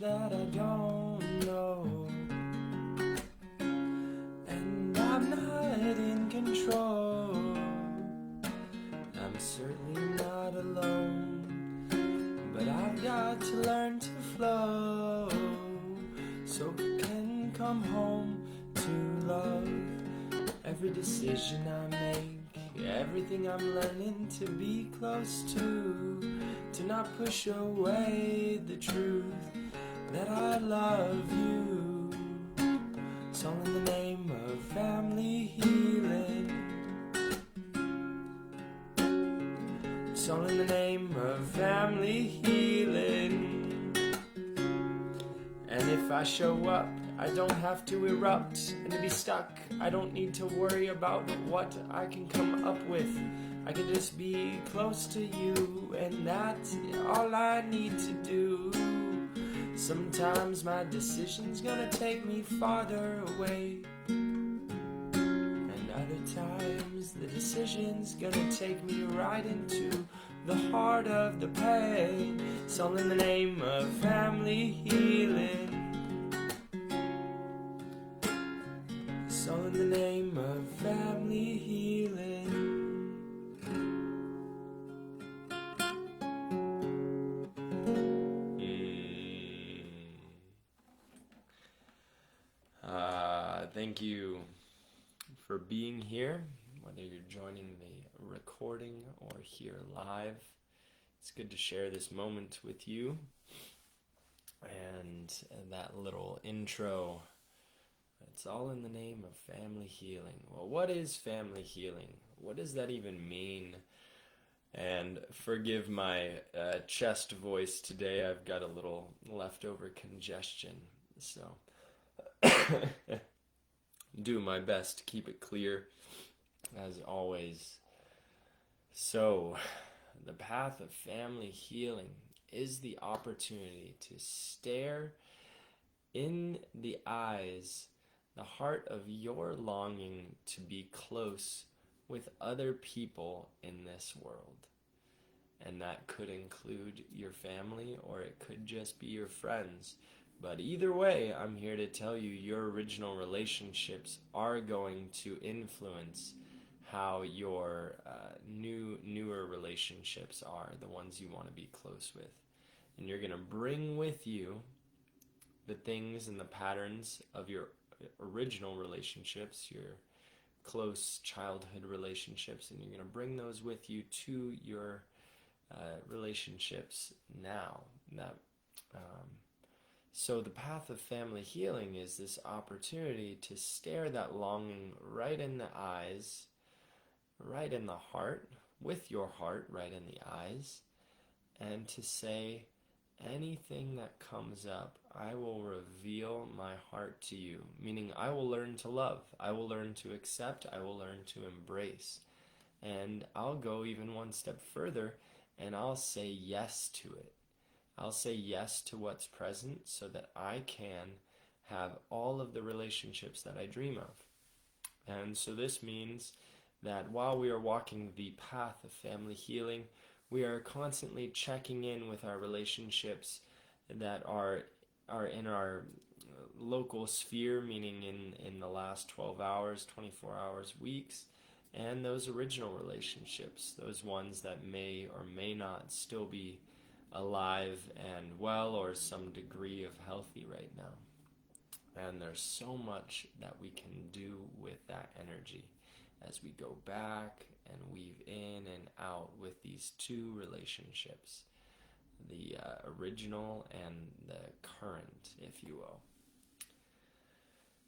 that I don't know, and I'm not in control. I'm certainly not alone, but I've got to learn to flow so I can come home to love. Every decision I make, everything I'm learning to be close to not push away the truth that I love you. It's all in the name of family healing. It's all in the name of family healing. And if I show up, I don't have to erupt and to be stuck. I don't need to worry about what I can come up with. I can just be close to you, and that's all I need to do. Sometimes my decision's gonna take me farther away, and other times the decision's gonna take me right into the heart of the pain. It's all in the name of family healing. It's all in the name of family healing. Thank you for being here, whether you're joining the recording or here live. It's good to share this moment with you. And that little intro, it's all in the name of family healing. Well, what is family healing? What does that even mean? And forgive my chest voice today. I've got a little leftover congestion, so do my best to keep it clear, as always. So, the path of family healing is the opportunity to stare in the eyes, the heart of your longing to be close with other people in this world. And that could include your family, or it could just be your friends. But either way, I'm here to tell you your original relationships are going to influence how your newer relationships are, the ones you want to be close with. And you're going to bring with you the things and the patterns of your original relationships, your close childhood relationships, and you're going to bring those with you to your relationships now. So the path of family healing is this opportunity to stare that longing right in the eyes, right in the heart, with your heart right in the eyes, and to say, anything that comes up, I will reveal my heart to you, meaning I will learn to love, I will learn to accept, I will learn to embrace. And I'll go even one step further, and I'll say yes to it. I'll say yes to what's present so that I can have all of the relationships that I dream of. And so this means that while we are walking the path of family healing, we are constantly checking in with our relationships that are in our local sphere, meaning in the last 12 hours, 24 hours, weeks, and those original relationships, those ones that may or may not still be alive and well, or some degree of healthy right now. And there's so much that we can do with that energy as we go back and weave in and out with these two relationships, the original and the current, if you will.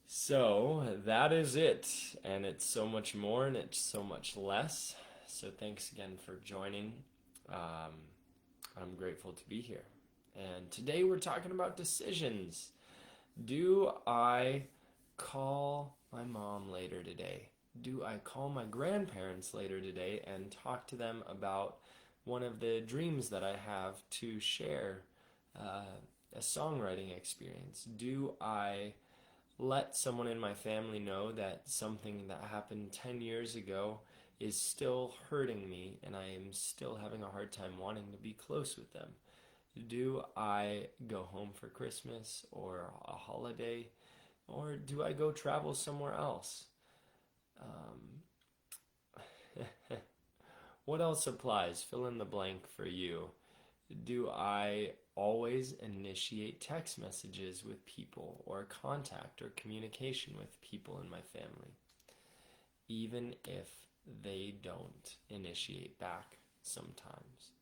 So that is it, and it's so much more and it's so much less. So thanks again for joining. I'm grateful to be here. And today we're talking about decisions. Do I call my mom later today? Do I call my grandparents later today and talk to them about one of the dreams that I have to share, a songwriting experience? Do I let someone in my family know that something that happened 10 years ago is still hurting me and I am still having a hard time wanting to be close with them? Do I go home for Christmas or a holiday? Or do I go travel somewhere else? What else applies? Fill in the blank for you. Do I always initiate text messages with people or contact or communication with people in my family, even if they don't initiate back sometimes?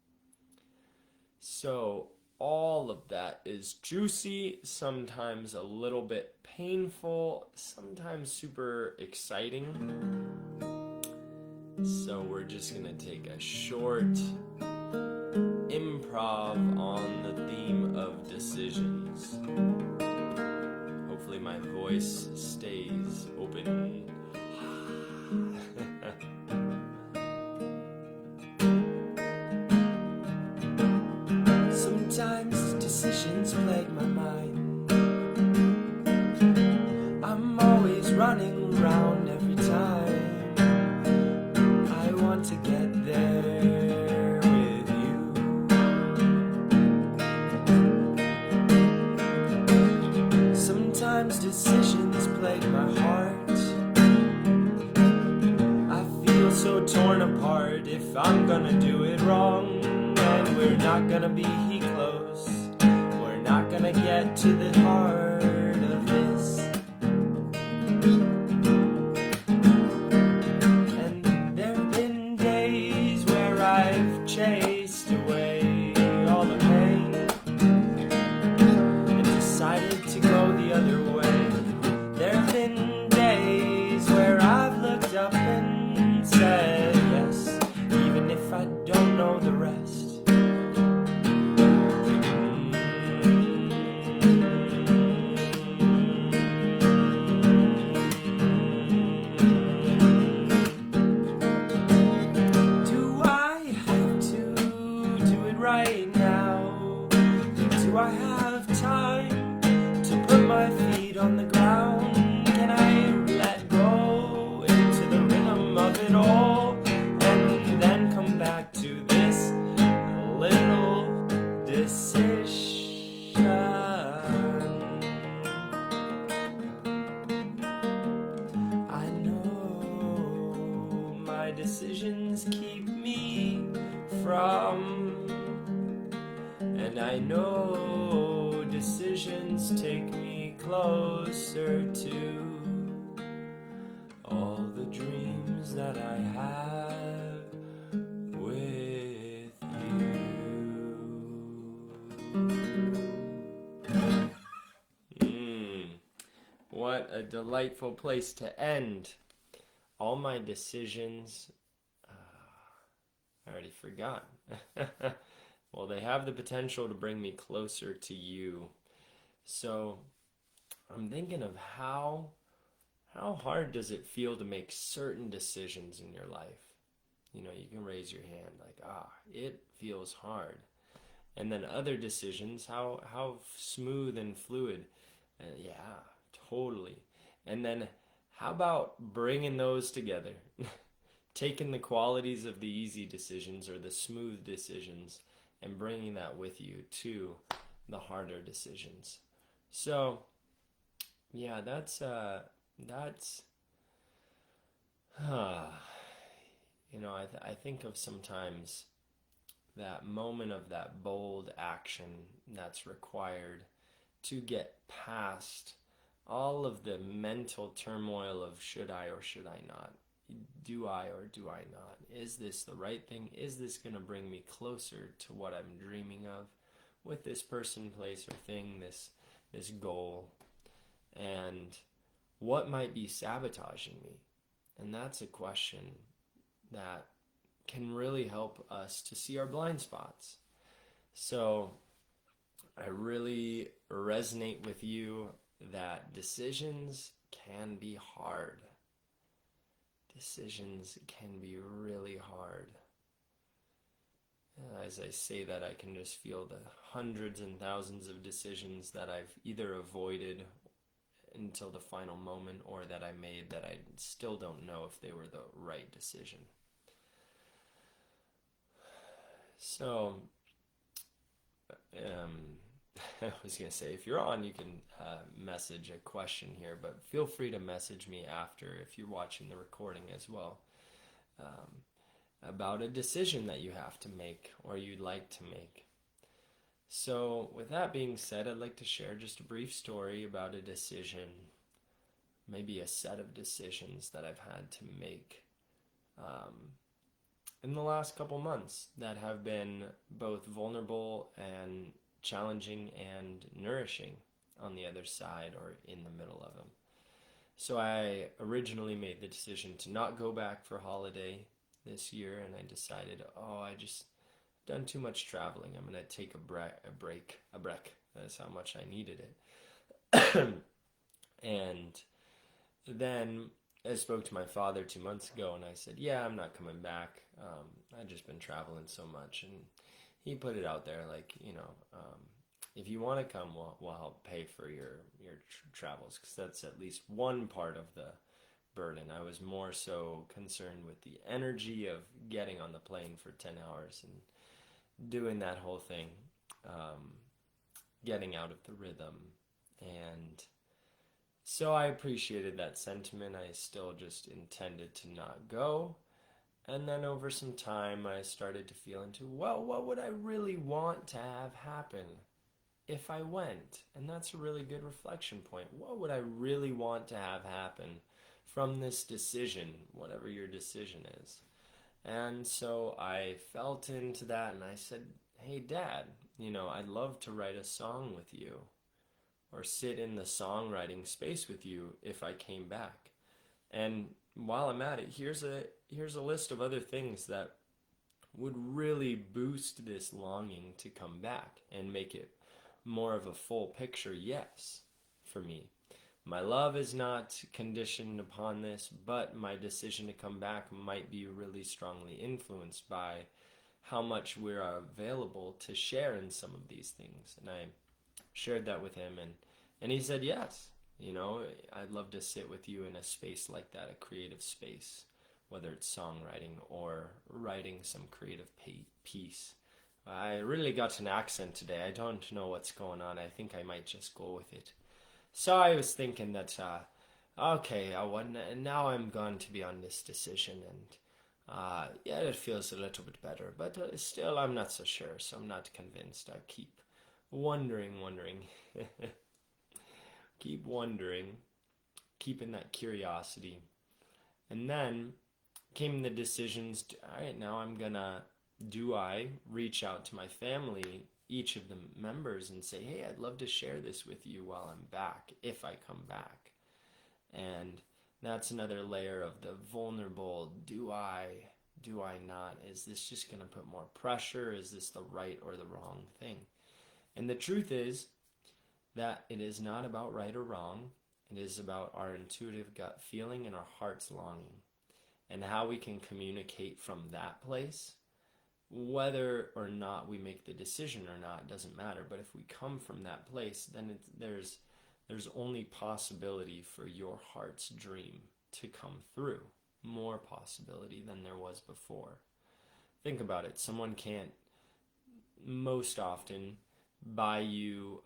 So, all of that is juicy, sometimes a little bit painful, sometimes super exciting. So, we're just gonna take a short improv on the theme of decisions. Hopefully, my voice stays open. Sometimes decisions plague my mind. I'm always running around every time. I want to get there with you. Sometimes decisions plague my heart. I feel so torn apart if I'm gonna do it wrong. And we're not gonna be close. We're not gonna get to the heart of this. And there have been days where I've chased away all the pain and decided to go the other way. There have been days where I've looked up and said yes, even if I don't know the rest. Right now, do I have time to put my feet on the ground? Can I let go into the rhythm of it all and then come back to this little decision? I know my decisions keep me from. And I know decisions take me closer to all the dreams that I have with you. What a delightful place to end. All my decisions, I already forgot. Well, they have the potential to bring me closer to you. So I'm thinking of how hard does it feel to make certain decisions in your life? You know, you can raise your hand like, it feels hard. And then other decisions, how smooth and fluid. Yeah, totally. And then how about bringing those together? Taking the qualities of the easy decisions or the smooth decisions and bringing that with you to the harder decisions. So, yeah, that's you know, I think of sometimes that moment of that bold action that's required to get past all of the mental turmoil of should I or should I not? Do I or do I not? Is this the right thing? Is this going to bring me closer to what I'm dreaming of with this person, place, or thing, this goal? And what might be sabotaging me? And that's a question that can really help us to see our blind spots. So I really resonate with you that decisions can be hard. Decisions can be really hard. As I say that, I can just feel the hundreds and thousands of decisions that I've either avoided until the final moment or that I made that I still don't know if they were the right decision. So, I was going to say, if you're on, you can message a question here, but feel free to message me after if you're watching the recording as well, about a decision that you have to make or you'd like to make. So, with that being said, I'd like to share just a brief story about a decision, maybe a set of decisions that I've had to make in the last couple months that have been both vulnerable and challenging and nourishing on the other side or in the middle of them. So I originally made the decision to not go back for holiday this year, and I decided, I just done too much traveling. I'm gonna take a break. That's how much I needed it. And then I spoke to my father 2 months ago, and I said, "Yeah, I'm not coming back. I've just been traveling so much." And he put it out there, like, if you want to come, we'll help pay for your travels, because that's at least one part of the burden. I was more so concerned with the energy of getting on the plane for 10 hours and doing that whole thing, getting out of the rhythm. And so I appreciated that sentiment. I still just intended to not go. And then over some time, I started to feel into, well, what would I really want to have happen if I went? And that's a really good reflection point. What would I really want to have happen from this decision, whatever your decision is? And so I felt into that and I said, "Hey, Dad, I'd love to write a song with you or sit in the songwriting space with you if I came back. And while I'm at it, here's a list of other things that would really boost this longing to come back and make it more of a full picture yes for me. My love is not conditioned upon this, but my decision to come back might be really strongly influenced by how much we're available to share in some of these things." And I shared that with him, and he said yes. I'd love to sit with you in a space like that, a creative space, whether it's songwriting or writing some creative piece. I really got an accent today. I don't know what's going on. I think I might just go with it. So I was thinking that, okay, now I'm going to be on this decision, and yeah, it feels a little bit better, but still I'm not so sure, so I'm not convinced. I keep wondering, keep wondering, keeping that curiosity. And then came the decisions, all right, now do I reach out to my family, each of the members, and say, "Hey, I'd love to share this with you while I'm back, if I come back." And that's another layer of the vulnerable, do I not? Is this just going to put more pressure? Is this the right or the wrong thing? And the truth is that it is not about right or wrong. It is about our intuitive gut feeling and our heart's longing, and how we can communicate from that place. Whether or not we make the decision or not doesn't matter, but if we come from that place, then there's only possibility for your heart's dream to come through. More possibility than there was before. Think about it. Someone can't most often buy you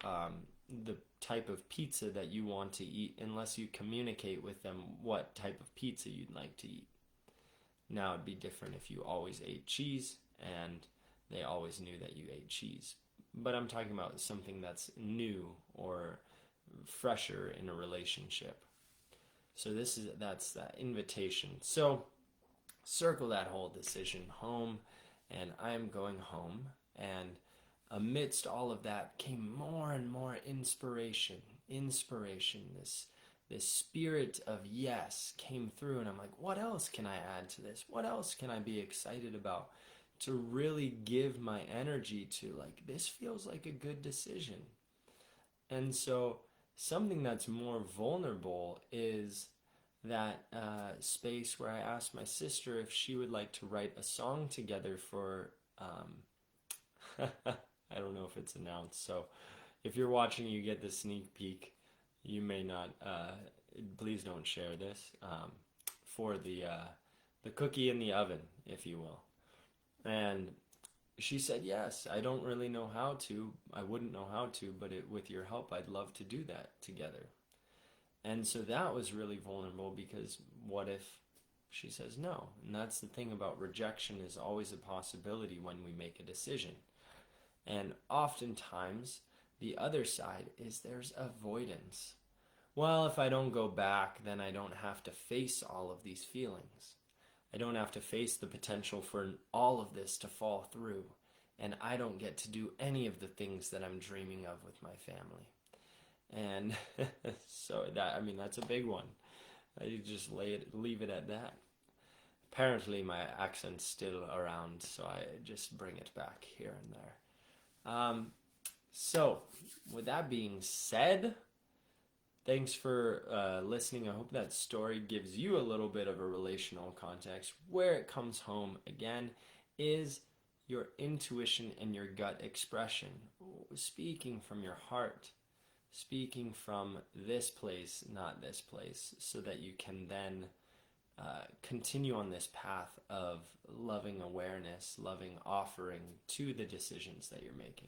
the type of pizza that you want to eat unless you communicate with them what type of pizza you'd like to eat. Now, it'd be different if you always ate cheese and they always knew that you ate cheese. But I'm talking about something that's new or fresher in a relationship. So that's that invitation. So circle that whole decision home, and I'm going home. And amidst all of that came more and more inspiration. This spirit of yes came through, and I'm like, what else can I add to this? What else can I be excited about to really give my energy to? Like, this feels like a good decision. And so something that's more vulnerable is that space where I asked my sister if she would like to write a song together for I don't know if it's announced, so if you're watching, you get the sneak peek. You may not, please don't share this, for the cookie in the oven, if you will. And she said, yes, I don't really know how to. I wouldn't know how to, but with your help, I'd love to do that together. And so that was really vulnerable because what if she says no? And that's the thing about rejection is always a possibility when we make a decision. And oftentimes, the other side is there's avoidance. Well, if I don't go back, then I don't have to face all of these feelings. I don't have to face the potential for all of this to fall through. And I don't get to do any of the things that I'm dreaming of with my family. And so that's a big one. I just leave it at that. Apparently, my accent's still around, so I just bring it back here and there. So, with that being said, thanks for listening. I hope that story gives you a little bit of a relational context. Where it comes home, again, is your intuition and your gut expression. Speaking from your heart. Speaking from this place, not this place, so that you can then continue on this path of loving awareness, loving offering to the decisions that you're making.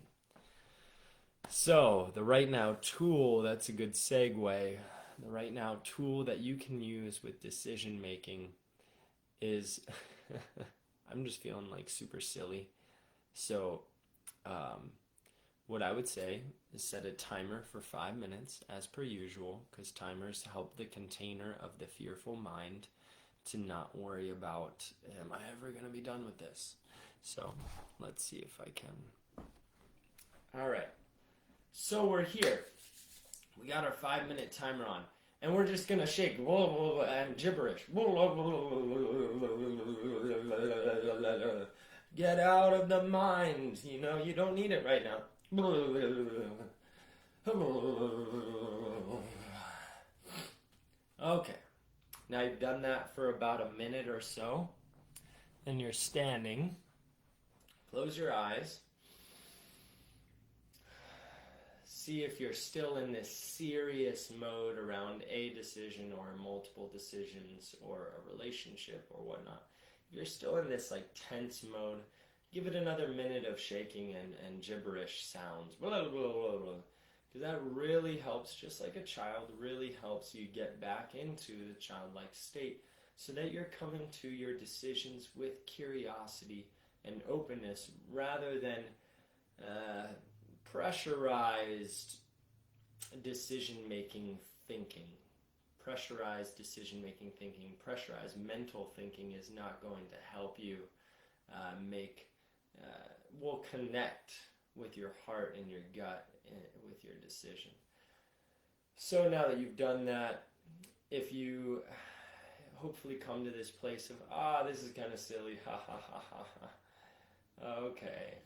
So, the Right Now tool, that's a good segue. The Right Now tool that you can use with decision making is, I'm just feeling like super silly. So, what I would say is set a timer for 5 minutes as per usual, because timers help the container of the fearful mind to not worry about, am I ever going to be done with this? So let's see if I can. All right. So we're here. We got our 5-minute timer on. And we're just going to shake and gibberish. Get out of the mind. You don't need it right now. Okay. Now you've done that for about a minute or so. And you're standing. Close your eyes. See if you're still in this serious mode around a decision or multiple decisions or a relationship or whatnot. If you're still in this tense mode, give it another minute of shaking and gibberish sounds. Blah, blah, blah, blah. Because that really helps, just like a child, really helps you get back into the childlike state so that you're coming to your decisions with curiosity and openness rather than pressurized decision-making thinking. Pressurized decision-making thinking, pressurized mental thinking is not going to help you will connect with your heart and your gut with your decision. So now that you've done that, if you hopefully come to this place of, this is kind of silly, ha ha ha ha ha, okay.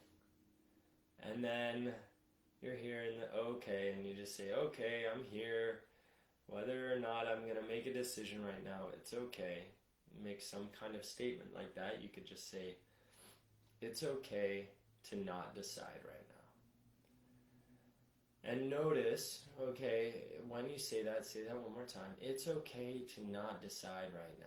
And then you're here in the okay, and you just say, okay, I'm here. Whether or not I'm going to make a decision right now, it's okay. Make some kind of statement like that. You could just say, it's okay to not decide right now. And notice, okay, when you say that one more time. It's okay to not decide right now.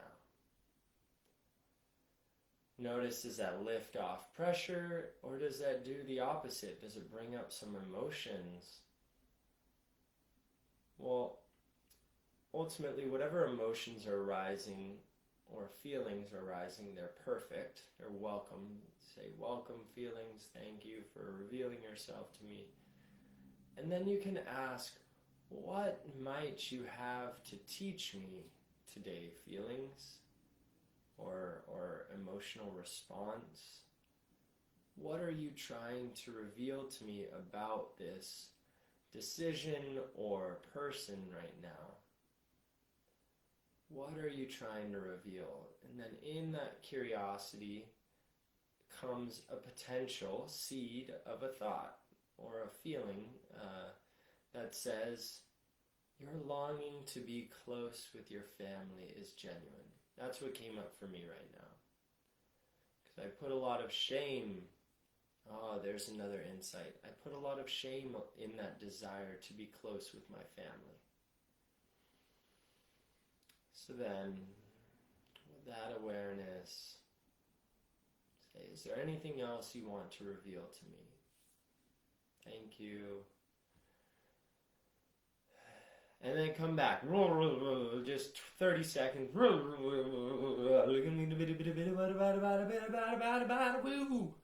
Notice, does that lift off pressure, or does that do the opposite? Does it bring up some emotions? Well, ultimately, whatever emotions are rising or feelings are rising, they're perfect. They're welcome. Say, welcome feelings. Thank you for revealing yourself to me. And then you can ask, what might you have to teach me today? Feelings or emotional response? What are you trying to reveal to me about this decision or person right now? What are you trying to reveal? And then in that curiosity comes a potential seed of a thought or a feeling that says, your longing to be close with your family is genuine. That's what came up for me right now. Because I put a lot of shame. There's another insight. I put a lot of shame in that desire to be close with my family. So then, with that awareness, Okay, is there anything else you want to reveal to me? Thank you. And then come back. Just 30 seconds. Look at me. Woo.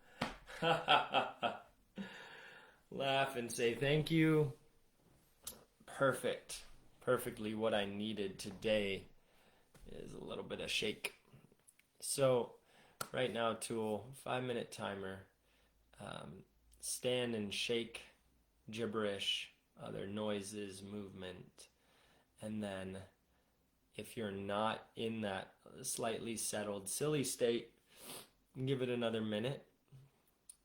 Laugh and say thank you. Perfect. Perfectly what I needed today is a little bit of shake. So, right now, tool, 5-minute timer. Stand and shake gibberish, other noises, movement. And then, if you're not in that slightly settled, silly state, give it another minute.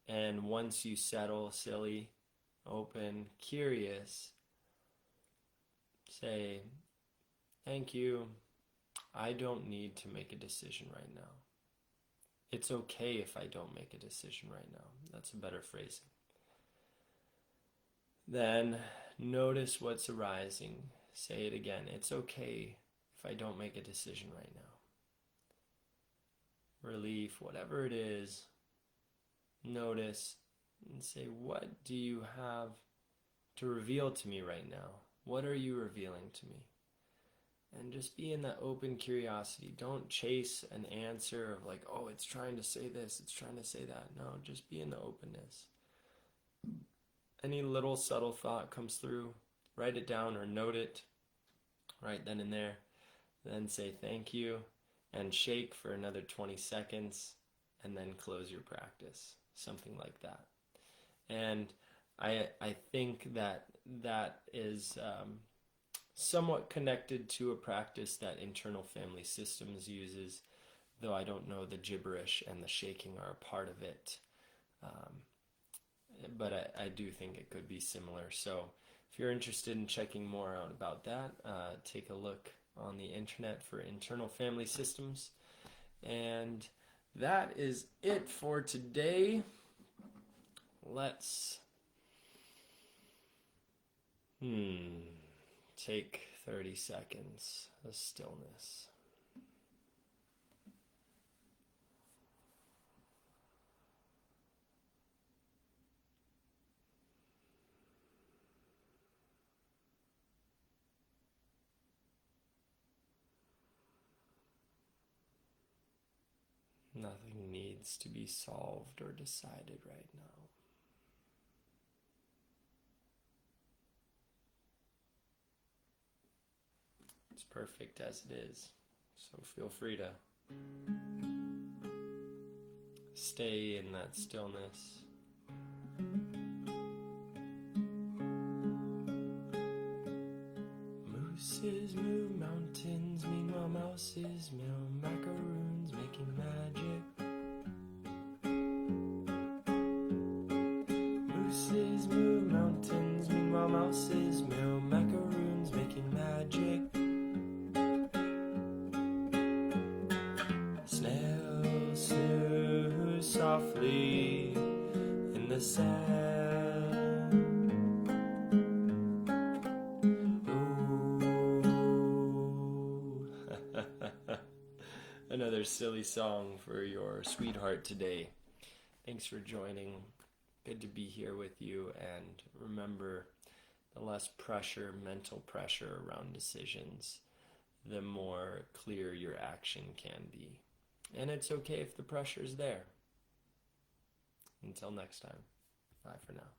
And once you settle, silly, open, curious, say, thank you. I don't need to make a decision right now. It's okay if I don't make a decision right now. That's a better phrasing. Then notice what's arising. Say it again. It's okay if I don't make a decision right now. Relief, whatever it is, notice and say, what do you have to reveal to me right now? What are you revealing to me? And just be in that open curiosity. Don't chase an answer of like, oh, it's trying to say this, it's trying to say that. No, just be in the openness. Any little subtle thought comes through, write it down or note it right then and there. Then say thank you and shake for another 20 seconds and then close your practice. Something like that. And I think that is somewhat connected to a practice that Internal Family Systems uses, though I don't know the gibberish and the shaking are a part of it. But I do think it could be similar. So if you're interested in checking more out about that, take a look on the internet for Internal Family Systems. And that is it for today. Let's take 30 seconds of stillness. Nothing needs to be solved or decided right now. It's perfect as it is, so feel free to stay in that stillness. Mooses move mountains, meanwhile mouses mill macaroons making magic. Mooses move mountains, meanwhile mouses mill macaroons making magic. Snails snooze softly in the sand. Ooh. Another silly song for your sweetheart today. Thanks for joining. Good to be here with you, and remember, the less pressure, mental pressure around decisions, the more clear your action can be. And it's okay if the pressure's there. Until next time, bye for now.